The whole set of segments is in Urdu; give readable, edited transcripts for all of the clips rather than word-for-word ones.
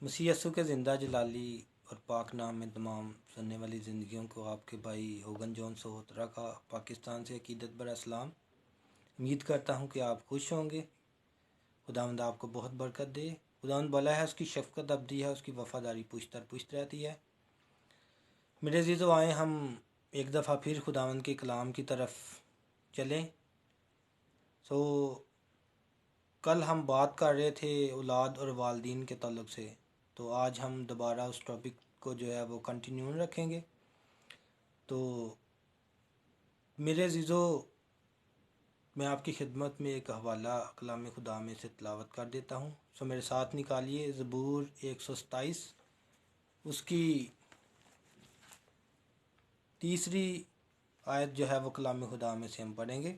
مسیح یسوع کے زندہ جلالی اور پاک نام میں تمام سننے والی زندگیوں کو آپ کے بھائی ہوگن جون سہوترا کا پاکستان سے عقیدت برا اسلام۔ امید کرتا ہوں کہ آپ خوش ہوں گے۔ خداوند آپ کو بہت برکت دے۔ خداوند بھلا ہے، اس کی شفقت ابدی ہے، اس کی وفاداری پشت در پشت رہتی ہے۔ میرے عزیزو، آئیں ہم ایک دفعہ پھر خداوند کے کلام کی طرف چلیں۔ کل ہم بات کر رہے تھے اولاد اور والدین کے تعلق سے، تو آج ہم دوبارہ اس ٹاپک کو جو ہے وہ کنٹینیو رکھیں گے۔ تو میرے عزیزو، میں آپ کی خدمت میں ایک حوالہ کلام خدا میں سے تلاوت کر دیتا ہوں۔ میرے ساتھ نکالیے زبور 127، اس کی تیسری آیت جو ہے وہ کلام خدا میں سے ہم پڑھیں گے۔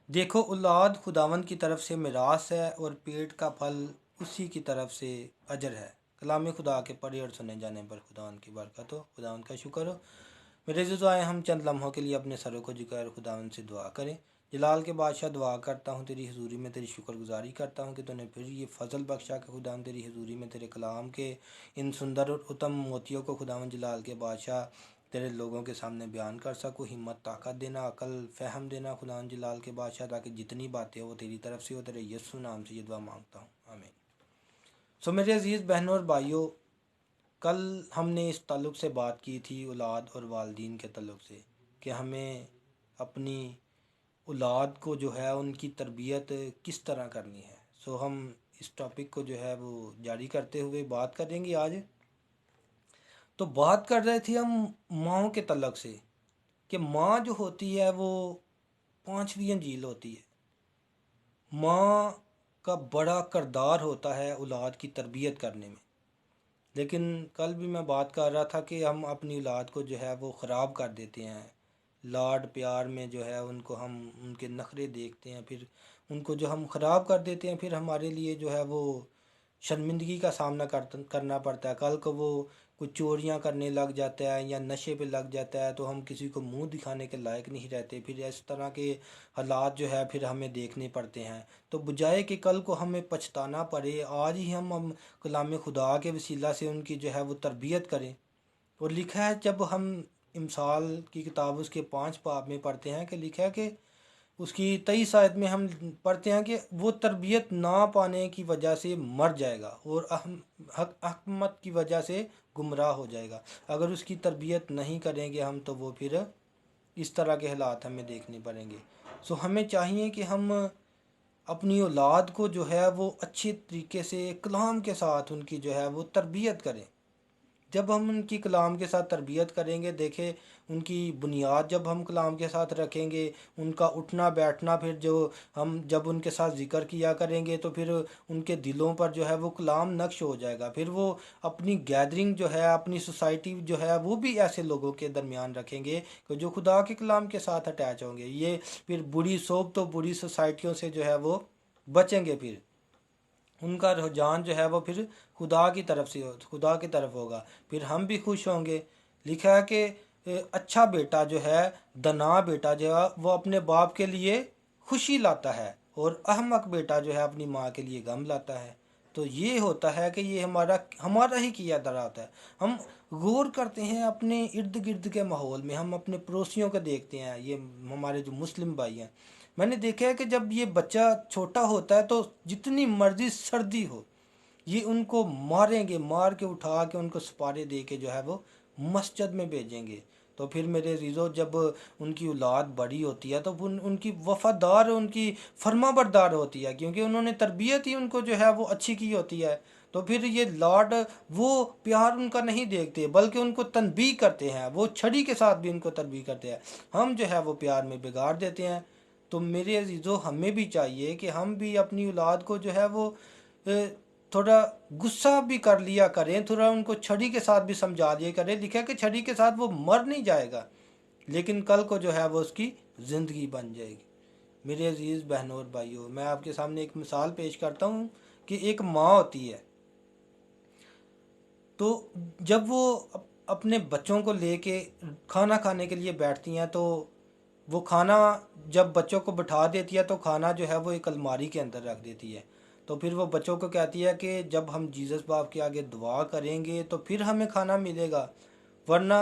دیکھو، اولاد خداوند کی طرف سے میراث ہے اور پیٹ کا پھل اسی کی طرف سے اجر ہے۔ کلام خدا کے پڑھے اور سنے جانے پر خداوند کی برکت ہو، خداوند کا شکر ہو۔ میرے عزیزو، آئے ہم چند لمحوں کے لیے اپنے سروں کو جھکائے اور خداوند سے دعا کریں۔ جلال کے بادشاہ، دعا کرتا ہوں تیری حضوری میں، تیری شکر گزاری کرتا ہوں کہ تو نے پھر یہ فضل بخشا کہ خداوند تیری حضوری میں تیرے کلام کے ان سندر اور اتم موتیوں کو خداوند جلال کے بادشاہ تیرے لوگوں کے سامنے بیان کر سکو۔ ہمت، طاقت دینا، عقل، فہم دینا خداوند جلال کے بادشاہ، تاکہ جتنی باتیں وہ تیری طرف سے ہو۔ تیرے یسوع نام سے یہ دعا مانگتا ہوں، آمین۔ میرے عزیز بہنوں اور بھائیوں، کل ہم نے اس تعلق سے بات کی تھی اولاد اور والدین کے تعلق سے، کہ ہمیں اپنی اولاد کو جو ہے ان کی تربیت کس طرح کرنی ہے۔ ہم اس ٹاپک کو جو ہے وہ جاری کرتے ہوئے بات کریں گے آج۔ تو بات کر رہے تھے ہم ماؤں کے تعلق سے، کہ ماں جو ہوتی ہے وہ پانچویں انجیل ہوتی ہے۔ ماں کا بڑا کردار ہوتا ہے اولاد کی تربیت کرنے میں۔ لیکن کل بھی میں بات کر رہا تھا کہ ہم اپنی اولاد کو جو ہے وہ خراب کر دیتے ہیں۔ لاڈ پیار میں جو ہے ان کو ہم ان کے نخرے دیکھتے ہیں، پھر ان کو جو ہم خراب کر دیتے ہیں، پھر ہمارے لیے جو ہے وہ شرمندگی کا سامنا کرنا پڑتا ہے۔ کل کو وہ کچھ چوریاں کرنے لگ جاتا ہے یا نشے پہ لگ جاتا ہے، تو ہم کسی کو منہ دکھانے کے لائق نہیں رہتے۔ پھر اس طرح کے حالات جو ہے پھر ہمیں دیکھنے پڑتے ہیں۔ تو بجائے کہ کل کو ہمیں پچھتانا پڑے، آج ہی ہم کلام خدا کے وسیلہ سے ان کی جو ہے وہ تربیت کریں۔ اور لکھا ہے، جب ہم امثال کی کتاب اس کے 5 باب میں پڑھتے ہیں، کہ لکھا ہے کہ اس کی 23 آیت میں ہم پڑھتے ہیں کہ وہ تربیت نہ پانے کی وجہ سے مر جائے گا اور حکمت کی وجہ سے گمراہ ہو جائے گا۔ اگر اس کی تربیت نہیں کریں گے ہم، تو وہ پھر اس طرح کے حالات ہمیں دیکھنے پڑیں گے۔ ہمیں چاہیے کہ ہم اپنی اولاد کو جو ہے وہ اچھے طریقے سے کلام کے ساتھ ان کی جو ہے وہ تربیت کریں۔ جب ہم ان کی کلام کے ساتھ تربیت کریں گے، دیکھیں ان کی بنیاد جب ہم کلام کے ساتھ رکھیں گے، ان کا اٹھنا بیٹھنا، پھر ہم جب ان کے ساتھ ذکر کیا کریں گے، تو پھر ان کے دلوں پر جو ہے وہ کلام نقش ہو جائے گا۔ پھر وہ اپنی گیدرنگ جو ہے، اپنی سوسائٹی جو ہے، وہ بھی ایسے لوگوں کے درمیان رکھیں گے کہ جو خدا کے کلام کے ساتھ اٹیچ ہوں گے۔ یہ پھر بری صحبت و بری سوسائٹیوں سے جو ہے وہ بچیں گے۔ پھر ان کا رجحان جو ہے وہ پھر خدا کی طرف ہوگا، پھر ہم بھی خوش ہوں گے۔ لکھا ہے کہ اچھا بیٹا جو ہے، دنا بیٹا جو ہے، وہ اپنے باپ کے لیے خوشی لاتا ہے، اور احمق بیٹا جو ہے اپنی ماں کے لیے غم لاتا ہے۔ تو یہ ہوتا ہے کہ یہ ہمارا ہی کیا دھرا ہوتا ہے۔ ہم غور کرتے ہیں اپنے ارد گرد کے ماحول میں، ہم اپنے پڑوسیوں کو دیکھتے ہیں، یہ ہمارے جو مسلم بھائی ہیں، میں نے دیکھا ہے کہ جب یہ بچہ چھوٹا ہوتا ہے تو جتنی مرضی سردی ہو، یہ ان کو ماریں گے، مار کے اٹھا کے ان کو سپارے دے کے جو ہے وہ مسجد میں بھیجیں گے۔ تو پھر میرے عزیزو، جب ان کی اولاد بڑی ہوتی ہے تو ان کی وفادار، ان کی فرما بردار ہوتی ہے، کیونکہ انہوں نے تربیت ہی ان کو جو ہے وہ اچھی کی ہوتی ہے۔ تو پھر یہ لاڈ، وہ پیار ان کا نہیں دیکھتے، بلکہ ان کو تنبیہ کرتے ہیں، وہ چھڑی کے ساتھ بھی ان کو تنبیہ کرتے ہیں۔ ہم جو ہے وہ پیار میں بگاڑ دیتے ہیں۔ تو میرے عزیزو، ہمیں بھی چاہیے کہ ہم بھی اپنی اولاد کو جو ہے وہ تھوڑا غصہ بھی کر لیا کریں، تھوڑا ان کو چھڑی کے ساتھ بھی سمجھا دیا کریں۔ لکھا ہے کہ چھڑی کے ساتھ وہ مر نہیں جائے گا، لیکن کل کو جو ہے وہ اس کی زندگی بن جائے گی۔ میرے عزیز بہنوں اور بھائیوں، میں آپ کے سامنے ایک مثال پیش کرتا ہوں کہ ایک ماں ہوتی ہے، تو جب وہ اپنے بچوں کو لے کے کھانا کھانے کے لیے بیٹھتی ہیں، تو وہ کھانا جب بچوں کو بٹھا دیتی ہے تو کھانا جو ہے وہ ایک الماری کے اندر رکھ دیتی ہے۔ تو پھر وہ بچوں کو کہتی ہے کہ جب ہم جیزس باپ کے آگے دعا کریں گے تو پھر ہمیں کھانا ملے گا، ورنہ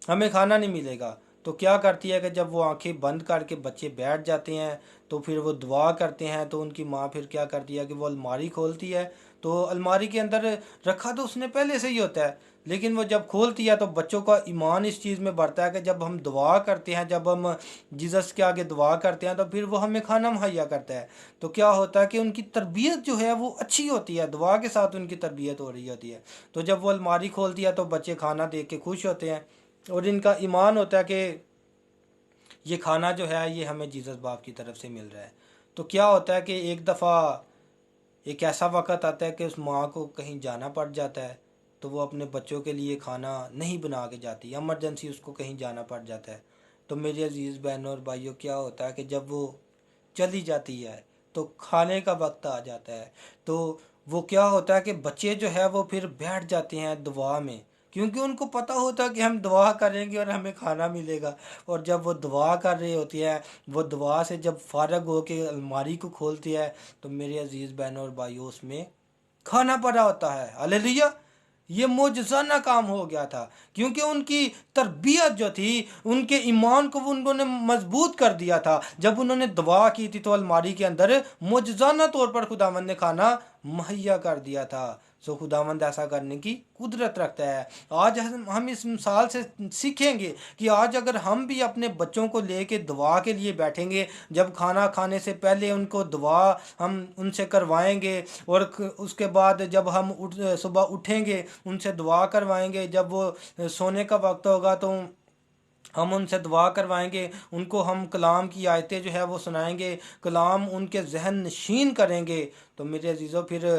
ہمیں کھانا نہیں ملے گا۔ تو کیا کرتی ہے کہ جب وہ آنکھیں بند کر کے بچے بیٹھ جاتے ہیں تو پھر وہ دعا کرتے ہیں، تو ان کی ماں پھر کیا کرتی ہے کہ وہ الماری کھولتی ہے، تو الماری کے اندر رکھا تو اس نے پہلے سے ہی ہوتا ہے، لیکن وہ جب کھولتی ہے تو بچوں کا ایمان اس چیز میں بڑھتا ہے کہ جب ہم دعا کرتے ہیں، جب ہم جیزس کے آگے دعا کرتے ہیں تو پھر وہ ہمیں کھانا مہیا کرتا ہے۔ تو کیا ہوتا ہے کہ ان کی تربیت جو ہے وہ اچھی ہوتی ہے، دعا کے ساتھ ان کی تربیت ہو رہی ہوتی ہے۔ تو جب وہ الماری کھولتی ہے تو بچے کھانا دیکھ کے خوش ہوتے ہیں، اور ان کا ایمان ہوتا ہے کہ یہ کھانا جو ہے یہ ہمیں جیزس باپ کی طرف سے مل رہا ہے۔ تو کیا ہوتا ہے کہ ایک دفعہ ایک ایسا وقت آتا ہے کہ اس ماں کو کہیں جانا پڑ جاتا ہے، تو وہ اپنے بچوں کے لیے کھانا نہیں بنا کے جاتی، ایمرجنسی اس کو کہیں جانا پڑ جاتا ہے۔ تو میری عزیز بہنوں اور بھائیوں، کیا ہوتا ہے کہ جب وہ چلی جاتی ہے تو کھانے کا وقت آ جاتا ہے، تو وہ کیا ہوتا ہے کہ بچے جو ہے وہ پھر بیٹھ جاتے ہیں دعا میں، کیونکہ ان کو پتہ ہوتا ہے کہ ہم دعا کریں گے اور ہمیں کھانا ملے گا۔ اور جب وہ دعا کر رہے ہوتی ہے، وہ دعا سے جب فارغ ہو کے الماری کو کھولتی ہے تو میرے عزیز بہنوں اور بھائیوں اس میں کھانا پڑا ہوتا ہے۔ ہلیلویہ! یہ معجزانہ کام ہو گیا تھا، کیونکہ ان کی تربیت جو تھی، ان کے ایمان کو انہوں نے مضبوط کر دیا تھا۔ جب انہوں نے دعا کی تھی تو الماری کے اندر معجزانہ طور پر خداوند نے کھانا مہیا کر دیا تھا۔ سو خداوند ایسا کرنے کی قدرت رکھتا ہے۔ آج ہم اس مثال سے سیکھیں گے کہ آج اگر ہم بھی اپنے بچوں کو لے کے دعا کے لیے بیٹھیں گے، جب کھانا کھانے سے پہلے ان کو دعا ہم ان سے کروائیں گے، اور اس کے بعد جب ہم صبح اٹھیں گے ان سے دعا کروائیں گے، جب وہ سونے کا وقت ہوگا تو ہم ان سے دعا کروائیں گے، ان کو ہم کلام کی آیتیں جو ہے وہ سنائیں گے، کلام ان کے ذہن نشین کریں گے، تو میرے عزیزوں پھر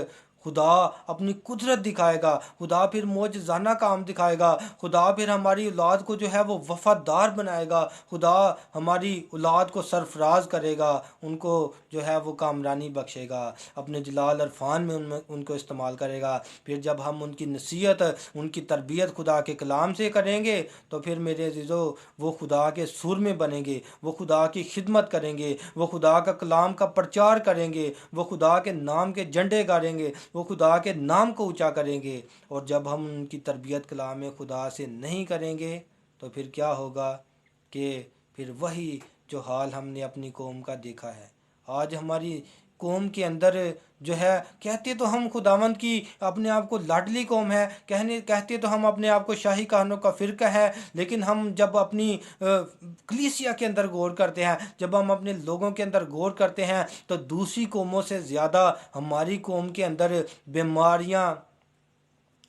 خدا اپنی قدرت دکھائے گا، خدا پھر معجزانہ کام دکھائے گا، خدا پھر ہماری اولاد کو جو ہے وہ وفادار بنائے گا، خدا ہماری اولاد کو سرفراز کرے گا، ان کو جو ہے وہ کامرانی بخشے گا، اپنے جلال عرفان میں ان کو استعمال کرے گا۔ پھر جب ہم ان کی نصیحت، ان کی تربیت خدا کے کلام سے کریں گے تو پھر میرے عزیزو وہ خدا کے سور میں بنیں گے، وہ خدا کی خدمت کریں گے، وہ خدا کا کلام کا پرچار کریں گے، وہ خدا کے نام کے جھنڈے گاڑیں گے، وہ خدا کے نام کو اونچا کریں گے۔ اور جب ہم ان کی تربیت کلام خدا سے نہیں کریں گے تو پھر کیا ہوگا کہ پھر وہی جو حال ہم نے اپنی قوم کا دیکھا ہے۔ آج ہماری قوم کے اندر جو ہے، کہتے تو ہم خداوند کی اپنے آپ کو لاڈلی قوم ہے، کہتے تو ہم اپنے آپ کو شاہی کہانوں کا فرقہ ہے، لیکن ہم جب اپنی کلیسیا کے اندر غور کرتے ہیں، جب ہم اپنے لوگوں کے اندر غور کرتے ہیں تو دوسری قوموں سے زیادہ ہماری قوم کے اندر بیماریاں،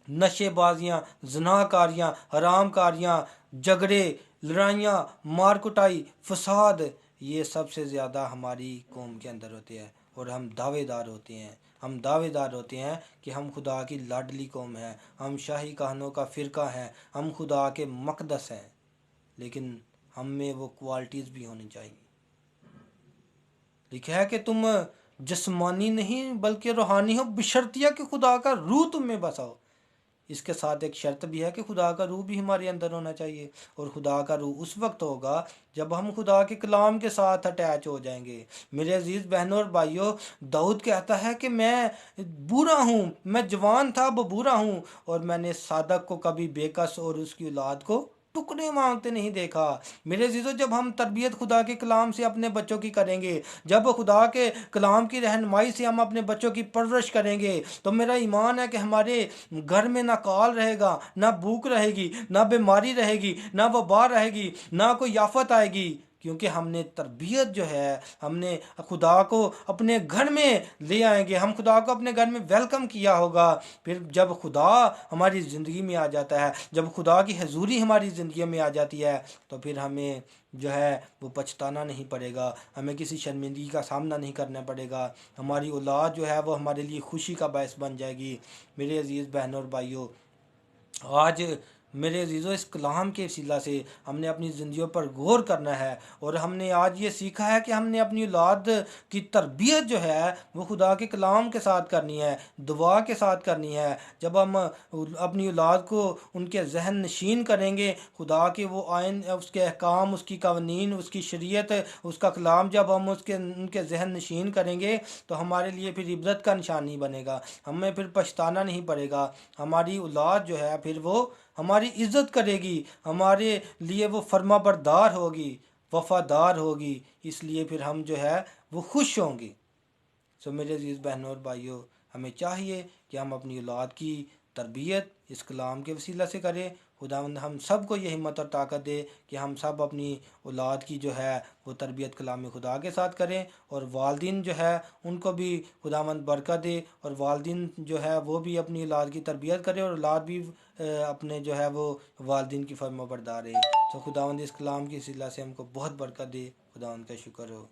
نشے بازیاں، زناکاریاں، حرام کاریاں، جھگڑے، لڑائیاں، مار کٹائی، فساد، یہ سب سے زیادہ ہماری قوم کے اندر ہوتے ہیں۔ اور ہم دعوے دار ہوتے ہیں، ہم دعوے دار ہوتے ہیں کہ ہم خدا کی لاڈلی قوم ہیں، ہم شاہی کہانوں کا فرقہ ہیں، ہم خدا کے مقدس ہیں، لیکن ہم میں وہ کوالٹیز بھی ہونی چاہیے۔ لکھا ہے کہ تم جسمانی نہیں بلکہ روحانی ہو، بشرطیہ کہ خدا کا روح تم میں بسا ہو۔ اس کے ساتھ ایک شرط بھی ہے کہ خدا کا روح بھی ہمارے اندر ہونا چاہیے، اور خدا کا روح اس وقت ہوگا جب ہم خدا کے کلام کے ساتھ اٹیچ ہو جائیں گے۔ میرے عزیز بہنوں اور بھائیوں، داؤد کہتا ہے کہ میں بوڑھا ہوں، میں جوان تھا اب بوڑھا ہوں، اور میں نے صادق کو کبھی بے کس اور اس کی اولاد کو ٹکڑے مانگتے نہیں دیکھا۔ میرے عزیزوں، جب ہم تربیت خدا کے کلام سے اپنے بچوں کی کریں گے، جب خدا کے کلام کی رہنمائی سے ہم اپنے بچوں کی پرورش کریں گے، تو میرا ایمان ہے کہ ہمارے گھر میں نہ کال رہے گا، نہ بھوک رہے گی، نہ بیماری رہے گی، نہ وبا رہے گی، نہ کوئی آفت آئے گی، کیونکہ ہم نے تربیت جو ہے، ہم نے خدا کو اپنے گھر میں لے آئیں گے، ہم خدا کو اپنے گھر میں ویلکم کیا ہوگا۔ پھر جب خدا ہماری زندگی میں آ جاتا ہے، جب خدا کی حضوری ہماری زندگی میں آ جاتی ہے، تو پھر ہمیں جو ہے وہ پچھتانا نہیں پڑے گا، ہمیں کسی شرمندگی کا سامنا نہیں کرنا پڑے گا، ہماری اولاد جو ہے وہ ہمارے لیے خوشی کا باعث بن جائے گی۔ میرے عزیز بہنوں اور بھائیوں، آج میرے عزیزو اس کلام کے وسیلہ سے ہم نے اپنی زندگیوں پر غور کرنا ہے، اور ہم نے آج یہ سیکھا ہے کہ ہم نے اپنی اولاد کی تربیت جو ہے وہ خدا کے کلام کے ساتھ کرنی ہے، دعا کے ساتھ کرنی ہے۔ جب ہم اپنی اولاد کو ان کے ذہن نشین کریں گے، خدا کے وہ آئین، اس کے احکام، اس کی قوانین، اس کی شریعت، اس کا کلام جب ہم ان کے ذہن نشین کریں گے تو ہمارے لیے پھر عبرت کا نشان نہیں بنے گا، ہمیں پھر پچھتانا نہیں پڑے گا۔ ہماری اولاد جو ہے پھر وہ ہماری عزت کرے گی، ہمارے لیے وہ فرما بردار ہوگی، وفادار ہوگی، اس لیے پھر ہم جو ہے وہ خوش ہوں گے۔ میرے عزیز بہنوں اور بھائیوں، ہمیں چاہیے کہ ہم اپنی اولاد کی تربیت اس کلام کے وسیلہ سے کریں۔ خداوند ہم سب کو یہ ہمت اور طاقت دے کہ ہم سب اپنی اولاد کی جو ہے وہ تربیت کلام خدا کے ساتھ کریں، اور والدین جو ہے ان کو بھی خداوند برکت دے، اور والدین جو ہے وہ بھی اپنی اولاد کی تربیت کرے، اور اولاد بھی اپنے جو ہے وہ والدین کی فرما بردار ہے۔ تو خداوند اس کلام کی وسیلہ سے ہم کو بہت برکت دے۔ خداوند کا شکر ہو۔